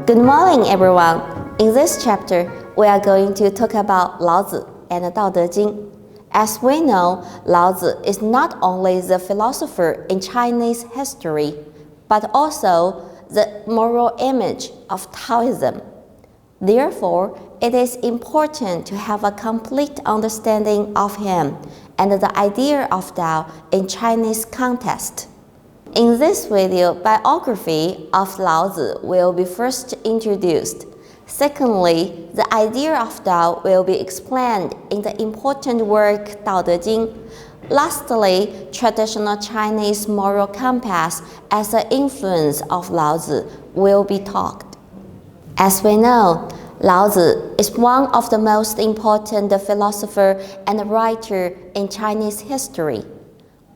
Good morning, everyone. In this chapter, we are going to talk about Laozi and Daodejing. As we know, Laozi is not only the philosopher in Chinese history, but also the moral image of Taoism. Therefore, it is important to have a complete understanding of him and the idea of Tao in Chinese context. In this video, biography of Laozi will be first introduced. Secondly, the idea of Tao will be explained in the important work Daodejing. Lastly, traditional Chinese moral compass as an influence of Laozi will be talked. As we know, Laozi is one of the most important philosophers and writers in Chinese history.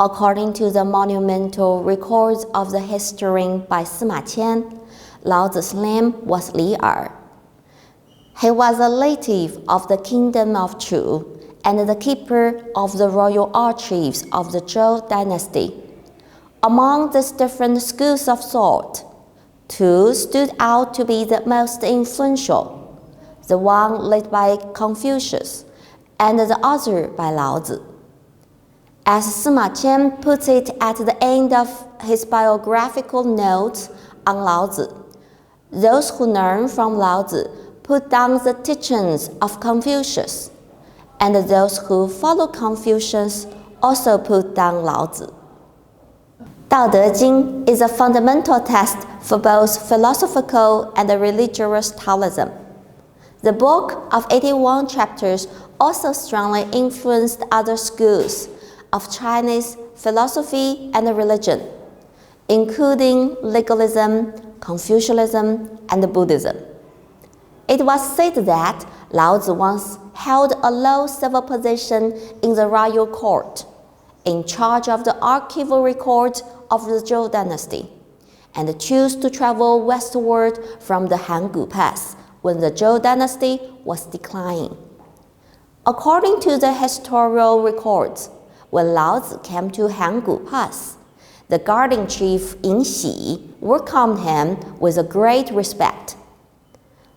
According to the monumental records of the historian by Sima Qian, Laozi's name was Li Er. He was a native of the kingdom of Chu and the keeper of the royal archives of the Zhou dynasty. Among these different schools of thought, two stood out to be the most influential, the one led by Confucius and the other by Laozi. As Sima Qian puts it at the end of his biographical notes on Laozi, those who learn from Laozi put down the teachings of Confucius, and those who follow Confucius also put down Laozi. Daodejing is a fundamental text for both philosophical and religious Taoism. The book of 81 chapters also strongly influenced other schools of Chinese philosophy and religion, including legalism, Confucianism, and Buddhism. It was said that Laozi once held a low civil position in the royal court, in charge of the archival records of the Zhou dynasty, and chose to travel westward from the Hangu Pass when the Zhou dynasty was declining. According to the historical records, when Laozi came to Hangu Pass, the guardian chief Yin Xi welcomed him with a great respect.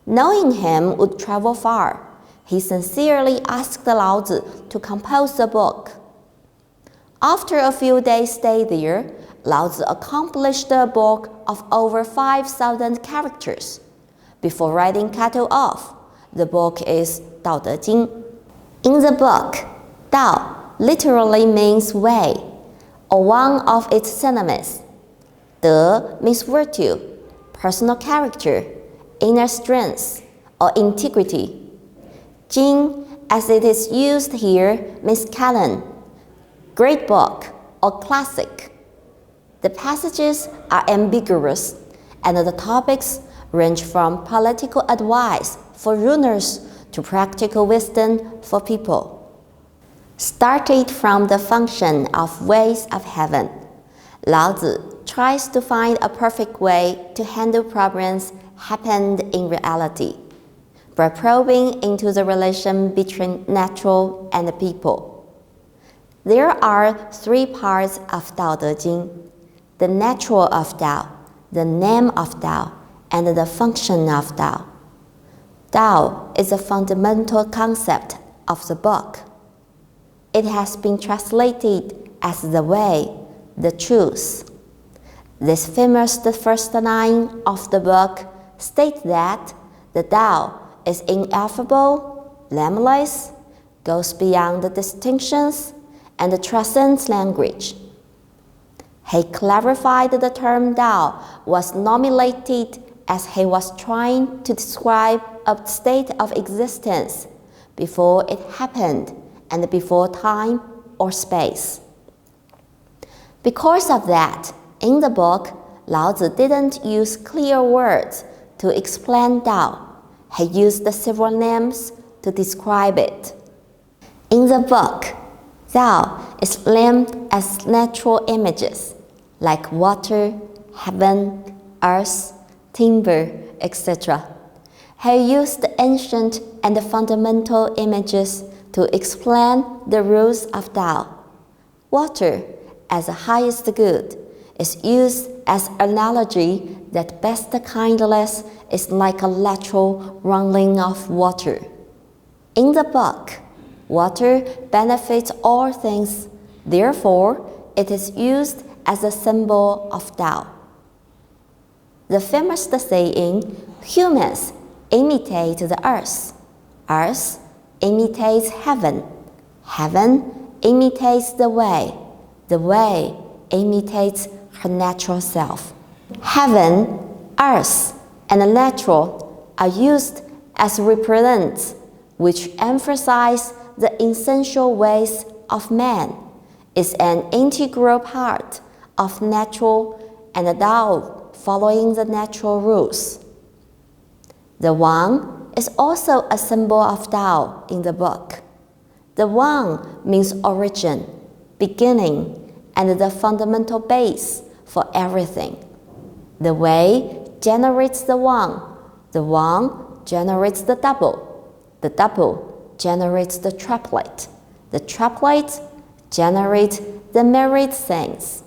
Knowing him would travel far, he sincerely asked Laozi to compose a book. After a few days' stay there, Laozi accomplished a book of over 5,000 characters. Before writing cattle off, the book is Daodejing. In the book, Dao literally means way, or one of its synonyms. De means virtue, personal character, inner strength, or integrity. Jing, as it is used here, means canon, great book, or classic. The passages are ambiguous, and the topics range from political advice for rulers to practical wisdom for people. Started from the function of ways of heaven, Laozi tries to find a perfect way to handle problems happened in reality by probing into the relation between natural and people. There are three parts of Daodejing: the natural of Tao, the name of Tao, and the function of Tao. Tao is a fundamental concept of the book. It has been translated as the way, the truth. This famous first line of the book states that the Tao is ineffable, limitless, goes beyond the distinctions, and transcends language. He clarified the term Tao was nominated as he was trying to describe a state of existence before it happened and before time or space. Because of that, in the book, Laozi didn't use clear words to explain Tao. He used several names to describe it. In the book, Tao is named as natural images like water, heaven, earth, timber, etc. He used ancient and fundamental images to explain the rules of Tao. Water, as the highest good, is used as analogy that best kindness is like a lateral running of water. In the book, water benefits all things, therefore it is used as a symbol of Tao. The famous saying, humans imitate the earth, earth imitates heaven, heaven imitates the way imitates her natural self. Heaven, earth, and natural are used as represents, which emphasize the essential ways of man, is an integral part of natural and the Tao following the natural rules. The Wang is also a symbol of Tao in the book. The Wang means origin, beginning, and the fundamental base for everything. The Wei generates the Wang generates the double generates the triplet generates the married things.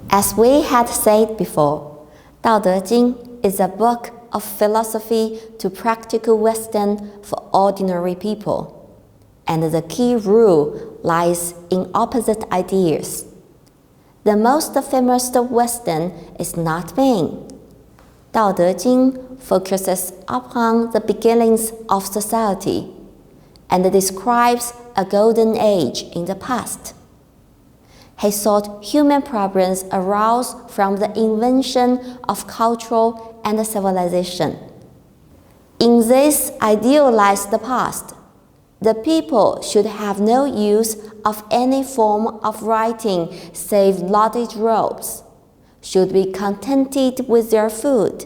As we had said before, Daodejing is a book of philosophy to practical wisdom for ordinary people, and the key rule lies in opposite ideas. The most famous wisdom is not being. Daodejing focuses upon the beginnings of society and describes a golden age in the past. He thought human problems arose from the invention of culture and civilization. In this idealized past, the people should have no use of any form of writing save lauded robes, should be contented with their food,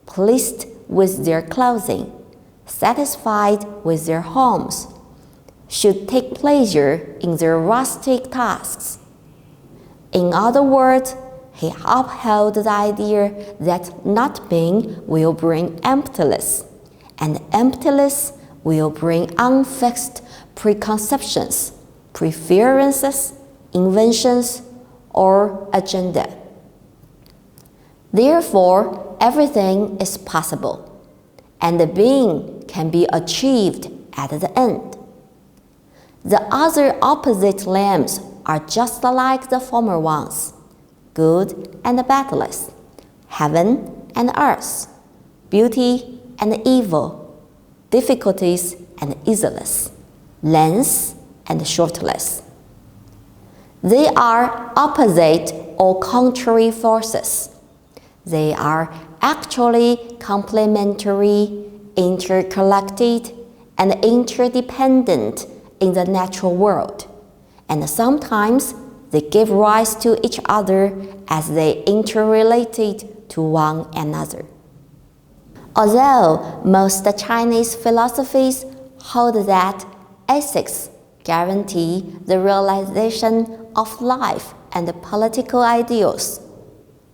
pleased with their clothing, satisfied with their homes, should take pleasure in their rustic tasks. In other words, he upheld the idea that not being will bring emptiness, and emptiness will bring unfixed preconceptions, preferences, inventions, or agenda. Therefore, everything is possible, and the being can be achieved at the end. The other opposite limbs are just like the former ones, good and badness, heaven and earth, beauty and evil, difficulties and easiness, length and shortness. They are opposite or contrary forces. They are actually complementary, interconnected, and interdependent in the natural world, and sometimes they give rise to each other as they interrelated to one another. Although most Chinese philosophies hold that ethics guarantee the realization of life and political ideals,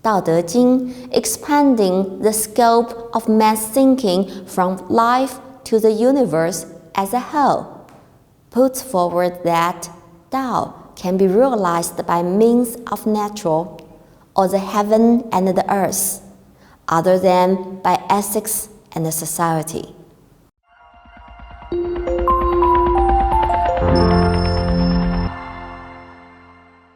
Daodejing, expanding the scope of man's thinking from life to the universe as a whole, puts forward that Tao can be realized by means of natural, or the heaven and the earth, other than by ethics and society.